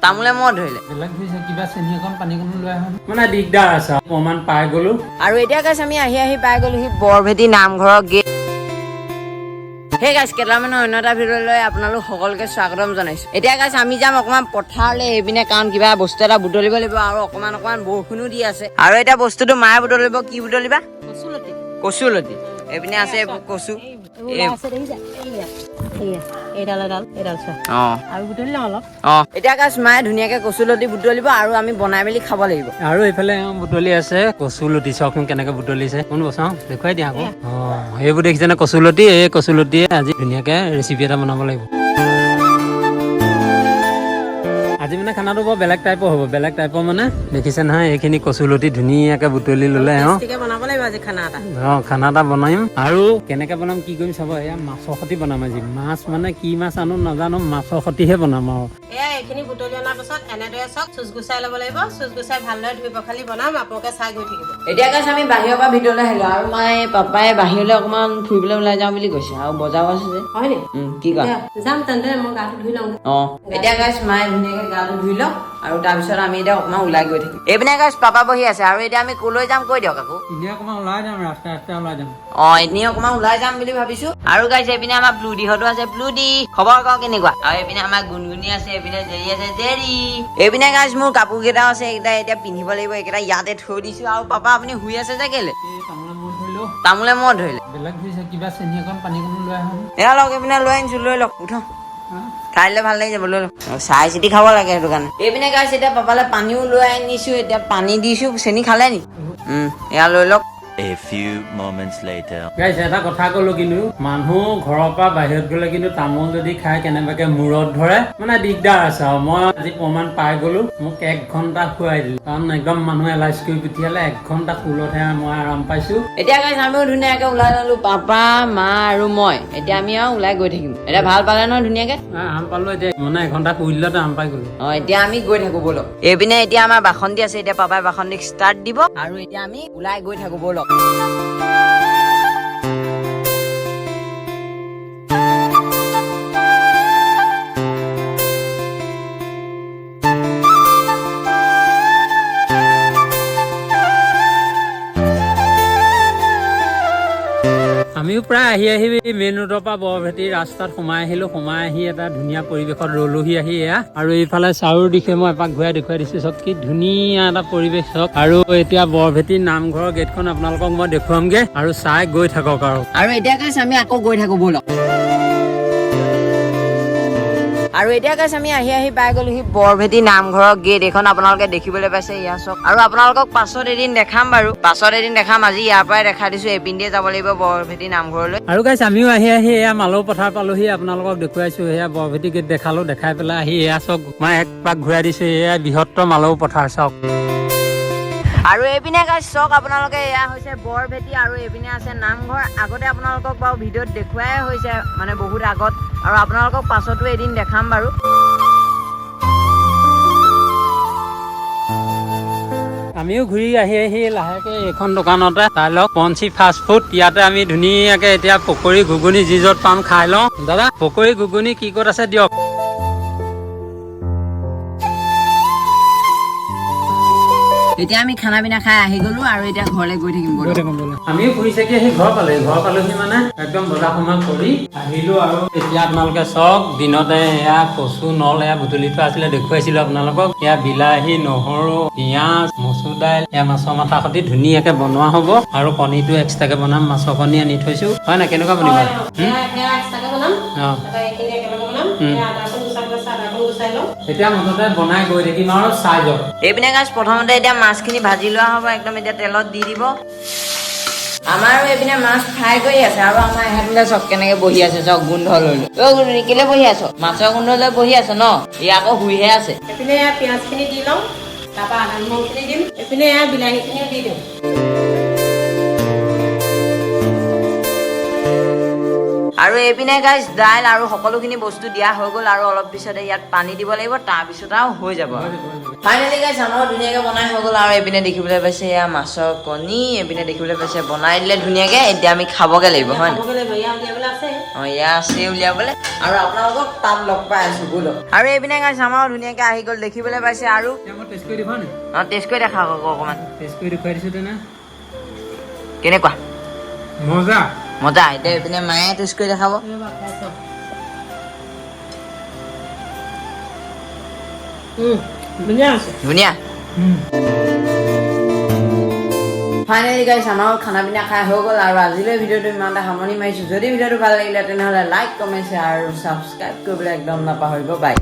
তামোলে মই ধৰিলে কিবা চেনি অকণ পানী অকণ লৈ আহোঁ মানে দিগদাৰ আছে অকণমান পাই গ'লো আৰু এতিয়া গাইছ আমি আহি পাই গ'লোহি বৰভেটি নামঘৰৰ গেট সেই গাইছ কেইটামানৰ অন্য এটা ভিডিঅ'লৈ আপোনালোক সকলোকে স্বাগতম জনাইছো এতিয়া গাইছ আমি যাম অকণমান পথাৰলৈ এইপিনে কাৰণ কিবা বস্তু এটা বুটলিব লাগিব আৰু অকণমান বৰষুণো দি আছে আৰু এতিয়া বস্তুটো মায়ে বুটলিব কি বুটলিবা কচুলতি এইপিনে আছে এইবোৰ কচু এতিয়া গাইছ মায়ে ধুনীয়াকে কচুলতি বুটলিব আৰু আমি বনাই মেলি খাব লাগিব আৰু এইফালে বুটলি আছে কচুলতি চাওকচোন কেনেকে বুটলিছে কোন বচাওঁ দেখুৱাই দিয়া আকৌ সেইবোৰ দেখিছেনে কচুলতি এই কচুলতিয়ে আজি ধুনীয়াকে ৰেচিপি এটা বনাব লাগিব আজি মানে খানাটো বৰ বেলেগ টাইপৰ হ'ব বেলেগ টাইপৰ মানে দেখিছে নহয় এইখিনি কচুলতি ধুনীয়াকে বুটলি ল'লে বনাব লাগিব আজি খানা এটা খানা এটা বনাম আৰু কেনেকে বনাম কি কৰিম চাব এয়া মাছৰ সতি বনাম আজি মাছ মানে কি মাছ আনো নাজানো মাছৰ সতিহে বনাম আৰু এইখিনি বুটলি অনাৰ পাছত এনেদৰে চব চুচ গুচাই ল'ব লাগিব চুচ গুচাই ভালদৰে ধুই পখালি বনাম আপোনালোকে চাই গৈ থাকিব এতিয়া গাইছ আমি বাহিৰৰ পৰা ভিতৰলৈ আহিলো আৰু মায়ে পাপাই বাহিৰলৈ অকণমান ফুৰিবলৈ ওলাই যাওঁ বুলি কৈছে আৰু বজাৰো আছে যে হয় নি কি কয় যাম তেন্তে মই গাটো ধুই লওঁ এতিয়া গাইছ মায়ে ধুনীয়াকে গাটো ধুই লওক আৰু তাৰপিছত আমি এতিয়া অকণমান ওলাই গৈ থাকিম এইপিনে গাইছ পাপা বহি আছে আৰু এতিয়া আমি কলৈ যাম কৈ দিয়ক আকৌ এনেই অকণমান ওলাই যাম ৰাস্তা ওলাই যাম এনেই অকণমান ওলাই যাম বুলি ভাবিছো আৰু গাইছ এইপিনে আমাৰ ব্লুডিহঁতো আছে ব্লুডি খবৰ কওঁ কেনেকুৱা আৰু এইপিনে আমাৰ গুণগুণি আছে এইপিনে জেৰি আছে জেৰি এইপিনে গাইছ মোৰ কাপোৰ কেইটাও আছে এইকেইটা এতিয়া পিন্ধিব লাগিব এইকেইটা ইয়াতে থৈ দিছো আৰু পাপা আপুনি শুই আছে যে কেলে তামোলে মই ধৰিলে বেলেগ কিবা চেনি অকণ পানী অকণ লৈ আহোঁ এয়া লওক এইপিনে লৈ আনিছো লৈ লওক উঠ খাইলে ভাল লাগি যাব লৈ লওক চাই চিতি খাব লাগে সেইটো কাৰণে এইপিনে গাইছ এতিয়া পাপালে পানীও লৈ আনিছো এতিয়া পানী দিছো চেনি খালে নি এয়া লৈ লওক A few moments later. গাইছ এটা কথা ক'লো কিন্তু মানুহ ঘৰৰ পৰা বাহিৰত গ'লে কিন্তু তামোল যদি খাই কেনেবাকে মূৰত ধৰে মানে দিগদাৰ আছে আৰু মই আজি প্ৰমাণ পাই গ'লো মোক 1 ঘণ্টা খুৱাই দিলো কাৰণ একদম মানুহে এলাইজ কৰি পঠিয়ালে 1 ঘণ্টা শুলতহে মই আৰাম পাইছো এতিয়া গাইছ আমিও ধুনীয়াকে ওলাই ললো পাপা মা আৰু মই এতিয়া আমি আৰু ওলাই গৈ থাকিম এতিয়া ভাল পালে নহয় ধুনীয়াকে আৰাম পালো এতিয়া মানে 1 ঘণ্টা শুই দিলতে আৰাম পাই গ'লো এতিয়া আমি গৈ থাকো বলক এইপিনে এতিয়া আমাৰ বাসন্তী আছে এতিয়া পাপাই বাসন্তীক ষ্টাৰ্ট দিব আৰু এতিয়া আমি ওলাই গৈ থাকো বলক আমিও প্ৰায় আহি মেইন ৰোডৰ পৰা বৰভেটি ৰাস্তাত সোমাই আহিলো সোমাই আহি এটা ধুনীয়া পৰিৱেশত ৰলোহি আহি এয়া আৰু এইফালে চাউৰ দিশে মই এপাক ঘূৰাই দেখুৱাই দিছো চব কি ধুনীয়া এটা পৰিৱেশ চক আৰু এতিয়া বৰভেটি নামঘৰৰ গেটখন আপোনালোকক মই দেখুৱামগে আৰু চাই গৈ থাকক আৰু এতিয়া গাইছ আমি আকৌ গৈ থাকো বলক আৰু এতিয়া গাইছ আমি আহি পাই গ'লোহি বৰভেটি নামঘৰৰ গেট এখন আপোনালোকে দেখিবলৈ পাইছে ইয়াৰ চক আৰু আপোনালোকক পাছত এদিন দেখাম বাৰু আজি ইয়াৰ পৰাই দেখা দিছো এপিনে যাব লাগিব বৰভেটি নামঘৰলৈ আৰু গাইছ আমিও আহি এয়া মালৌ পথাৰ পালোহি আপোনালোকক দেখুৱাইছো এয়া বৰভেটি গেট দেখালো দেখাই পেলাই আহি এয়া চক মই এক পাক ঘূৰাই দিছো এয়া বৃহত্তৰ মালৌ পথাৰ চক আৰু এইপিনে গাইছ চক আপোনালোকে এয়া হৈছে বৰভেটি আৰু এইপিনে আছে নামঘৰ আগতে আপোনালোকক বাৰু ভিডিঅ'ত দেখুৱাই হৈছে মানে বহুত আগত আৰু আপোনালোকক পাছতো এদিন দেখাম বাৰু আমিও ঘূৰি আহি লাহেকে এইখন দোকানতে চাই লওক পঞ্চি ফাষ্ট ফুড ইয়াতে আমি ধুনীয়াকে এতিয়া পকৰি ঘুগুনি যি য'ত পাম খাই লওঁ দাদা পকৰি ঘুগুনি কি ক'ত আছে দিয়ক এতিয়া আমি খানা পিনা খাই আহি গলো আৰু এতিয়া ঘৰলৈ গৈ থাকিম আমিও ফুৰি চাকি আহি ঘৰ পালোহি মানে একদম বজাৰ সমাৰ কৰি আহিলো আৰু এতিয়া আপোনালোকে চাওক দিনতে এয়া কচু নল এয়া বুটলি থোৱা আছিলে দেখুৱাইছিলো আপোনালোকক এয়া বিলাহী নহৰু পিঁয়াজ মচুৰ দাইল এয়া মাছৰ মাথা সতি ধুনীয়াকে বনোৱা হ'ব আৰু কণীটো এক্সট্ৰাকে বনাম মাছৰ কণী আনি থৈছো হয় না কেনেকুৱা বনিবা এতিয়া মুঠতে বনাই গৈ থাকিম আৰু চাই যাওক এইপিনে গাইছ প্ৰথমতে এতিয়া মাছখিনি ভাজি লোৱা হ'ব একদম এতিয়া তেলত দি দিব আমাৰ এইপিনে মাছ ফ্ৰাই কৰি আছে আৰু আমাৰ এহেঁতলে চব কেনেকে বহি আছে চব গোন্ধ লৈ কেলে বহি আছ মাছৰ গোন্ধ লৈ বহি আছ ন ই আকৌ শুইহে আছে এইপিনে পিঁয়াজখিনি দি লওঁ তাৰপৰা আদা নহৰুখিনি দিম এইপিনে বিলাহীখিনি দি দিওঁ আৰু এইপিনে গাইছ দাইল আৰু সকলোখিনি বস্তু দিয়া হৈ গ'ল আৰু অলপ পিছতে ইয়াত পানী দিব লাগিব তাৰপিছত আৰু হৈ যাব ফাইনেলি গাইছ আমাৰ ধুনীয়াকৈ বনাই হৈ গ'ল আৰু এইপিনে দেখিবলৈ পাইছে এয়া মাছৰ কণী এইপিনে দেখিবলৈ পাইছে বনাই দিলে ধুনীয়াকৈ এতিয়া আমি খাবগৈ লাগিব হয় খাবগৈ লাগিব, ইয়াৰ উলিয়াবলৈ আছে। অঁ এয়া আছে উলিয়াবলৈ আৰু আপোনালোকক তাত লগ পাই আছোঁ ব'লক আৰু এইপিনে গাইছ আমাৰ ধুনীয়াকৈ আহি গ'ল দেখিবলৈ পাইছে আৰু মই টেষ্ট কৰি দেখুৱা নি অঁ টেষ্ট কৰি দেখা আকৌ অকণমান টেষ্ট কৰি দেখুৱাই দিছোঁ তেনে কেনেকুৱা মজা মজা এতিয়া এইপিনে মায়ে টেষ্ট কৰি দেখাব ৰ'বা, খাই চাওঁ। ধুনীয়া আছে। ধুনীয়া ফাইনেলি গাইছ আমাৰ খানা পিনা খাই হৈ গ'ল আৰু আজিলৈ ভিডিঅ'টো ইমানটা সামৰণি মাৰিছোঁ যদি ভিডিঅ'টো ভাল লাগিলে তেনেহ'লে লাইক কমেণ্ট শ্বেয়াৰ আৰু ছাবস্ক্ৰাইব কৰিবলৈ একদম নাপাহৰিব বাই